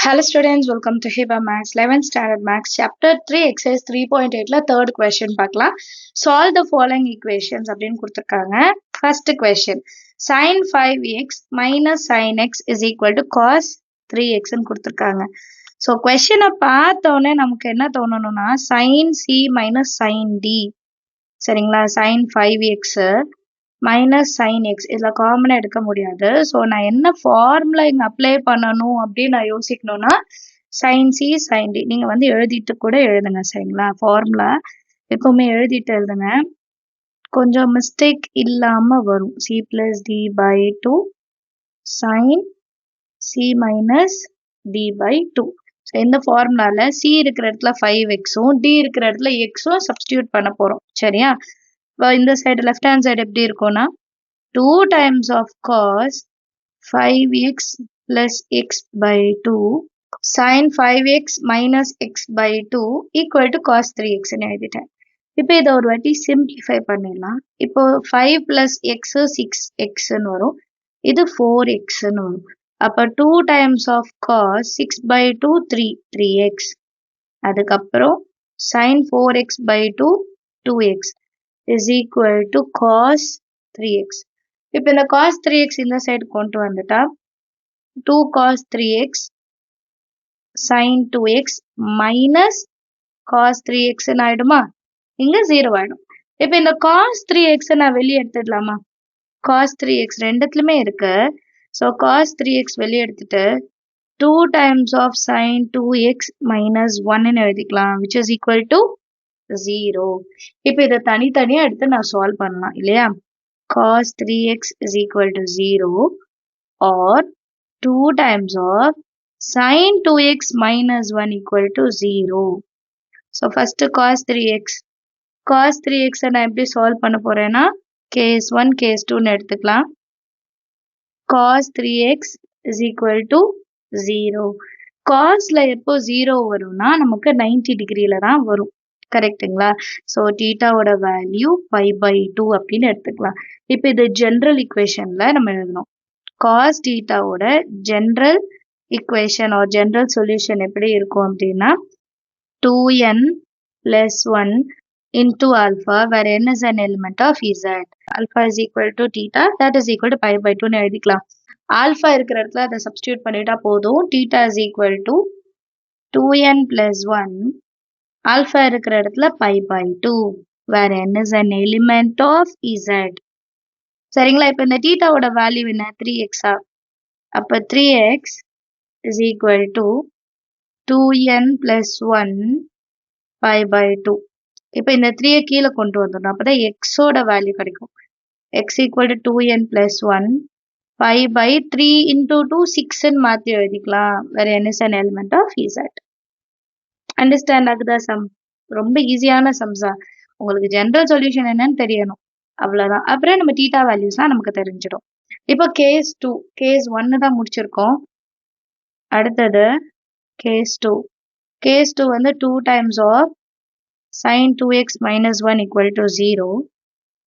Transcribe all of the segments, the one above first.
Hello students, welcome to Hiba Max 11th Standard Max Chapter 3 Exercise 3.8ல third question பார்க்கலாம். Solve the following equations அப்படின்னு கொடுத்திருக்காங்க. First question, sin 5x minus sin x is equal to cos 3x ன்னு கொடுத்திருக்காங்க. So questionஐ பார்த்தோன்னே நமக்கு என்ன தோணணும்னா sin c minus sin d, சரிங்களா? sin 5x minus sine x இதில் காமனாக எடுக்க முடியாது. ஸோ நான் என்ன ஃபார்முலா இங்கே அப்ளை பண்ணணும் அப்படின்னு நான் யோசிக்கணும்னா சைன் சி சைன் டி நீங்கள் வந்து எழுதிட்டு கூட எழுதுங்க, சரிங்களா? ஃபார்முலா எப்பவுமே எழுதிட்டு எழுதுங்க, கொஞ்சம் மிஸ்டேக் இல்லாமல் வரும். C plus D by two sine C minus D by two. So இந்த ஃபார்முலாவில் சி இருக்கிற இடத்துல 5x-உம் டி இருக்கிற இடத்துல எக்ஸும் சப்ஸ்டியூட் பண்ண போகிறோம், சரியா? இந்த சைடு லெஃப்ட் ஹேண்ட் சைடு எப்படி இருக்கும்னா 2 times of cos 5x plus x by 2 sin 5x minus x by 2 equal to cos 3x ன்னு எழுதிட்டேன். இப்போ இதை ஒரு வாட்டி சிம்பிளிஃபை பண்ணிடலாம். இப்போ 5 plus x 6xன்னு வரும், இது 4xன்னு வரும். அப்போ 2 times of cos 6 by 2 3x, அதுக்கப்புறம் sin 4x by 2 2x is equal to cos 3x. இப்போ இந்த cos 3x இந்த சைடு கொண்டு வந்துட்டா 2 cos 3x sin 2x minus cos 3x ஆயிடுமா? இங்க 0 ஆயிடும். இப்போ இந்த cos 3x நான் வெளியே எடுத்துடலாமா? cos 3x ரெண்டுத்துலயுமே இருக்கு. ஸோ cos 3x வெளியே எடுத்துட்டு 2 times of sin 2x minus 1 எழுதிக்கலாம், which is equal to 0. இப்போ இதை தனித்தனியா எடுத்து நான் சால்வ் பண்ணலாம் இல்லையா? cos 3x is equal to 0 or 2 times of sin 2x minus 1 equal to 0. So first cos 3x நான் எப்படி சால்வ் பண்ண போறேன்னா case 1 case 2 எடுத்துக்கலாம். cos 3x is equal to 0. cosல எப்போ 0 வரும்னா நமக்கு 90 டிகிரியில தான் வரும், கரெக்டுங்களா? ஸோ தீட்டாவோட வேல்யூ 5/2 அப்படின்னு எடுத்துக்கலாம். இப்போ இது ஜென்ரல் இக்குவேஷன்ல நம்ம எழுதணும். காஸ் தீட்டாவோட general equation or general solution எப்படி இருக்கும் அப்படின்னா 2n plus 1 into alpha where n is an element of z. Alpha is equal to theta, that is equal to pi/2 ன்னு எழுதிக்கலாம். ஆல்ஃபா இருக்கிற இடத்துல அதை சப்ஸ்டியூட் பண்ணிட்டா போதும். theta is equal to 2n plus 1 alpha இருக்கிற இடத்துல pi/2 where n is an element of z. சரிங்களா? இப்போ இந்த தீட்டாவோட வேல்யூ என்ன? 3x-ஆ? அப்போ 3x is equal to 2n plus 1 pi/2. இப்போ இந்த 3-ஐ கீழே கொண்டு வந்துடணும், அப்போதான் x-ஓட வேல்யூ கிடைக்கும். x equal to 2n plus 1 pi/3 into 2 6ன்னு மாற்றி எழுதிக்கலாம், where n is an element of z. Understand ஆகுதா? சம் ரொம்ப ஈஸியான சம்ஸா. உங்களுக்கு ஜென்ரல் சொல்யூஷன் என்னன்னு தெரியணும், அவ்வளோதான். அப்புறம் நம்ம தீட்டா வேல்யூஸ்லாம் நமக்கு தெரிஞ்சிடும். இப்போ கேஸ் 2 கேஸ் 1 தான் முடிச்சிருக்கோம். அடுத்தது கேஸ் 2 வந்து 2 times of sin 2x minus 1 equal to 0.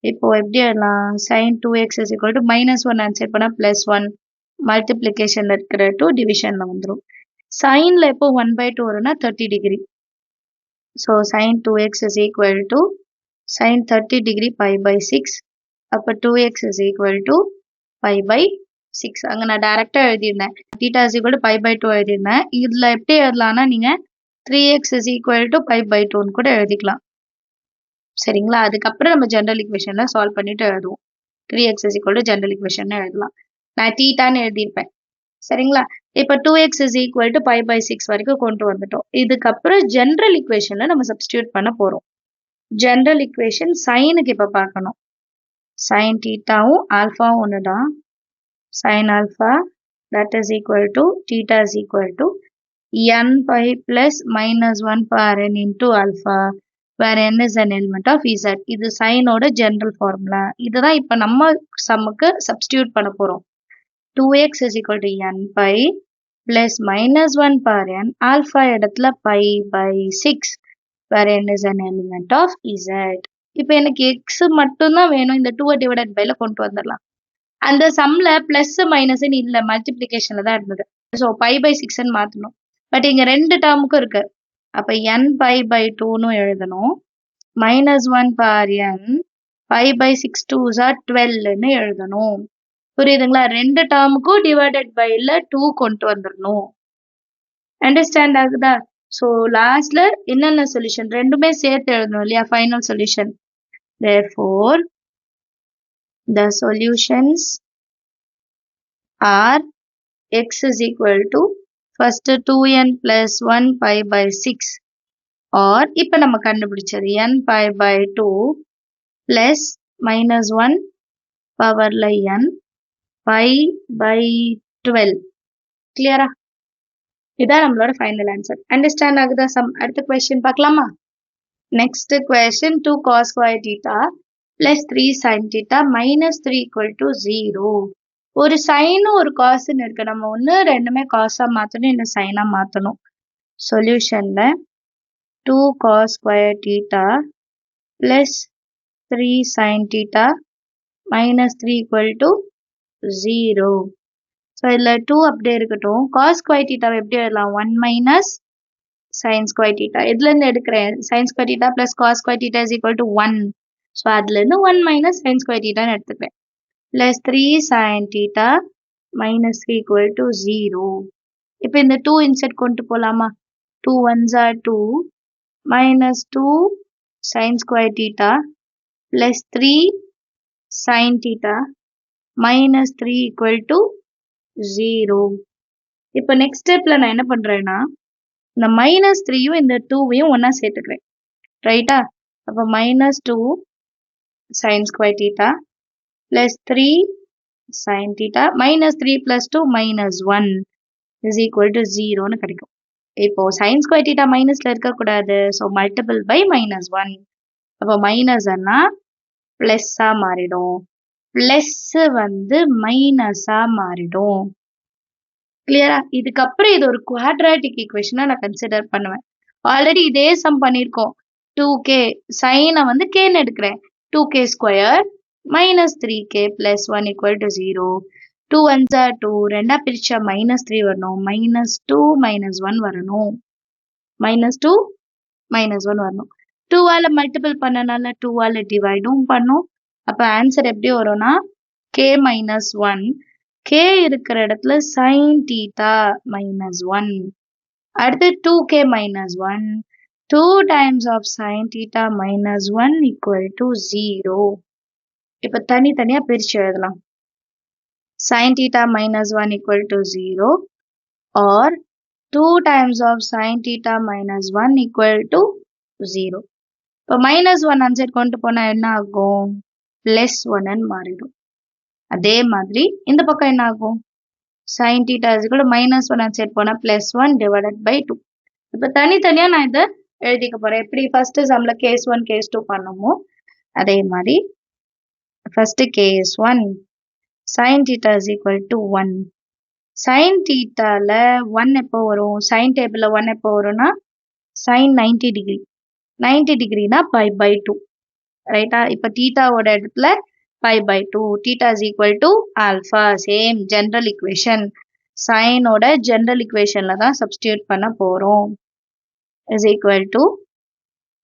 இப்போ எப்படி எழுதலாம்? sin 2x is equal to minus 1 answer பண்ணால் plus 1, மல்டிப்ளிகேஷனில் இருக்கிற 2 டிவிஷனில் வந்துடும். சைனில் எப்போ 1/2 வரும்னா 30 degree. So sin 2x is equal to sin 30 degree pi/6. அப்போ 2x is equal to pi/6. அங்கே நான் டைரெக்டாக எழுதியிருந்தேன், theta is equal to pi/2 எழுதியிருந்தேன். இதில் எப்படி எழுதலாம்னா நீங்கள் 3x is equal to pi/2ன்னு கூட எழுதிக்கலாம், சரிங்களா? அதுக்கப்புறம் நம்ம ஜென்ரல் இக்குவேஷனில் சால்வ் பண்ணிட்டு எழுதுவோம். 3x is equal to general equation எழுதலாம். நான் தீட்டான்னு எழுதியிருப்பேன், சரிங்களா? இப்போ 2x is equal to pi/6 வரைக்கும் கொண்டு வந்துட்டோம். இதுக்கப்புறம் ஜென்ரல் இக்குவேஷன்ல நம்ம சப்ஸ்டியூட் பண்ண போறோம். ஜென்ரல் இக்குவேஷன் சைனுக்கு இப்போ பார்க்கணும். சைன் தீட்டாவும் ஆல்ஃபாவும் ஒன்று தான். Sign alpha that is equal to theta is equal to n pi plus minus 1 per n into alpha where n is an element of z. இது சைனோட ஜென்ரல் ஃபார்முலா. இதுதான் இப்போ நம்ம சம்முக்கு சப்ஸ்டியூட் பண்ண போறோம். 2x is equal to n pi plus minus 1 per n alpha இடத்துல pi/6 where n is an element of z. இப்போ எனக்கு x மட்டும்தான் வேணும், இந்த 2 டிவைடட் பைல கொண்டு வந்துடலாம். அந்த சம்ல பிளஸ் மைனஸ் இல்லை, மல்டிப்ளிகேஷன்ல தான் இருந்தது. ஸோ pi/6 மாற்றணும். பட் இங்க 2 டேர்முக்கும் இருக்கு. அப்ப n pi by 2ன்னு எழுதணும். -1 power n pi by 6 2s are 12ன்னு எழுதணும். புரியுதுங்களா? 2 டேர்முக்கும் டிவைடட் பைல 2 கொண்டு வந்துடணும். அண்டர்ஸ்டாண்ட் ஆகுதா? ஸோ லாஸ்ட்ல என்னென்ன சொல்யூஷன் ரெண்டுமே சேர்த்து எழுதணும் இல்லையா? Final solution. Therefore, the solutions are x is equal to first 2n plus 1 pi by 6 or இப்ப நம்ம கண்டுபிடிச்சது n pi by 2 plus minus 1 powerல n pi by 12. கிளியரா? இதான் நம்மளோட ஃபைனல் ஆன்சர். அண்டர்ஸ்டாண்ட் ஆகுதா? அடுத்த கொஸ்டின் பார்க்கலாமா? Next question 2 cos square theta plus 3 sin theta minus 3 equal to 0. ஒரு சைனும் ஒரு காசுன்னு இருக்கு. நம்ம ஒன்று ரெண்டுமே காசா மாற்றணும், இல்லை சைனா மாற்றணும். சொல்யூஷன்ல 2 cos square theta plus 3 sin theta minus 3 equal to 0. So இதில் 2 அப்படியே இருக்கட்டும். cos square theta எப்படி எழுதலாம்? 1 minus sin square theta. எதுலேருந்து எடுக்கிறேன்? sin square theta plus cos square theta is equal to 1. So அதுலேருந்து 1 minus sin square theta எடுத்துக்கிறேன். plus 3 sin theta minus 3 equal to 0. இப்போ இந்த 2 insert கொண்டு போலாமா? 2 ones are 2 minus 2 sin square theta plus 3 sin theta minus 3 equal to 0. இப்போ next stepல நான் என்ன பண்றேன்னா இந்த minus 3யும் இந்த 2வையும் ஒன்னா சேர்த்துக்கிறேன். ரைட்டா? அப்போ minus 2 sin square theta plus 3 sin theta minus 3 plus 2 minus 1 is equal to 0ன்னு கிடைக்கும். இப்போ sin square theta மைனஸ்ல இருக்கக்கூடாது. So multiple by minus 1. அப்போ மைனஸ் அண்ணா பிளஸ்ஸா மாறிடும். பிளஸ் வந்து மைனஸா மாறிடும். கிளியரா? இதுக்கப்புறம் இது ஒரு குவாட்ராட்டிக் ஈக்குவேஷனா நான் கன்சிடர் பண்ணுவேன். ஆல்ரெடி இதே சம் பண்ணியிருக்கோம். 2k சைனை வந்து கேன்னு எடுக்கிறேன். 2k square minus 3k plus 1 equal to 0. 2 ones are 2. ரெண்டா பிரிச்சா minus 3 வரணும். minus 2 minus 1 வரணும். minus 2 minus 1 வரணும். 2ஆல மல்டிபிள் பண்ணனால 2ஆல டிவைடும் பண்ணும். அப்போ ஆன்சர் எப்படி வரும்னா k minus 1. k இருக்கிற இடத்துல sin theta minus 1. அடுத்து 2k minus 1. 2 times of sin theta minus 1 equal to 0. இப்போ தனித்தனியா பிரிச்சு எழுதலாம். sin theta minus 1 equal to 0 or 2 times of sin theta minus 1 equal to 0. இப்போ minus 1 அன்சைட் கொண்டு போனா என்ன ஆகும்? plus 1 மாறிடும். அதே மாதிரி இந்த பக்கம் என்ன ஆகும்? sin theta is equal to minus 1 அன்சைட் போனா plus 1 divided by 2. இப்போ தனித்தனியா நான் இதை எழுதிக்க போறேன். எப்படி ஃபர்ஸ்ட் சம்ல கேஸ் 1 கேஸ் 2 பண்ணுமோ அதே மாதிரி first case 1 sin theta is equal to 1. sin thetaல 1 எப்போ வரும்? sin டேபிள்ல 1 எப்போ வரும்னா sin 90 டிகிரி. 90 டிகிரினா pi by 2. ரைட்டா? இப்போ தீட்டாவோட இடத்துல pi by 2. theta is equal to alpha. Same general equation. சைனோட ஜெனரல் இக்குவேஷன்ல தான் சப்ஸ்டியூட் பண்ண போறோம். is equal to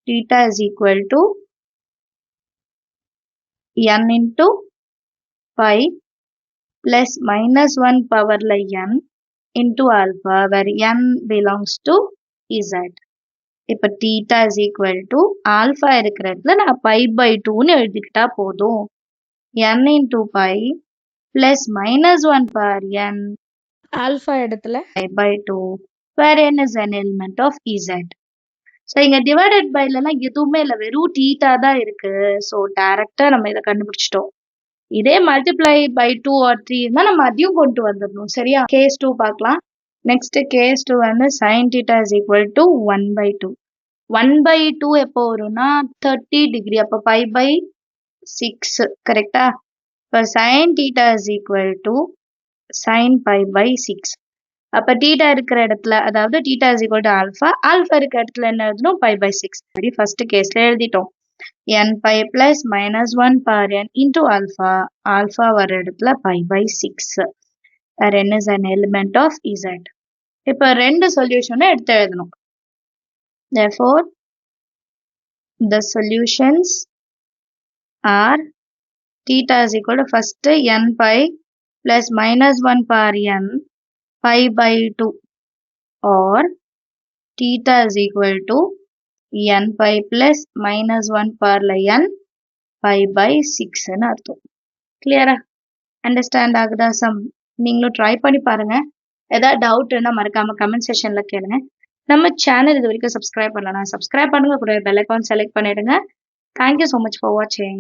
theta is equal to n into pi plus minus 1 powerல n into alpha where n belongs to z. இப்போ theta is equal to alpha இருக்கிற இடத்துல நான் pi by 2ன்னு எழுதிக்கிட்டா போதும். n into pi plus minus 1 power n alpha இடத்துல pi by 2 where n is an element of z. So இங்க divided பைலாம் எதுவுமே இல்லை, வெறும் theta தான் இருக்கு. ஸோ டைரக்டா நம்ம இதை கண்டுபிடிச்சிட்டோம். இதே மல்டிப்ளை பை 2 or 3 இருந்தா நம்ம அதையும் கொண்டு வந்துடணும். சரியா? கேஸ் 2 பார்க்கலாம். நெக்ஸ்ட் கேஸ் 2 வந்து sin theta is equal to 1 by 2. 1 by 2 எப்போ வரும்னா 30 டிகிரி. அப்போ pi by 6. கரெக்டா? இப்போ sin theta is equal to sin pi by 6. அப்போ theta இருக்கிற இடத்துல, அதாவது theta is equal to alpha. alpha இருக்கிற இடத்துல என்ன எழுதணும்? pi by 6. அப்படி ஃபர்ஸ்ட் கேஸ்ல எழுதிட்டோம். n pi plus minus 1 power n into alpha. alpha வர இடத்துல pi by 6. where n is an element of z. இப்போ ரெண்டு சொல்யூஷனை எடுத்து எழுதணும். Therefore, the solutions are theta is equal to first n pi plus minus 1 power n pi by 2 or theta is equal to n pi plus minus 1 power n pi by 6 ன்னு அர்த்தம். கிளியரா? Understand ஆகுதா some? நீங்களும் try பண்ணி பாருங்க. ஏதாவது டவுட்னா மறக்காம கமெண்ட் செக்ஷன்ல கேளுங்க. நம்ம சேனல் இது வரைக்கும் சப்ஸ்கிரைப் பண்ணலனா சப்ஸ்கிரைப் பண்ணுங்க, கூட பெல் ஐகான் செலக்ட் பண்ணிடுங்க. Thank you so much for watching.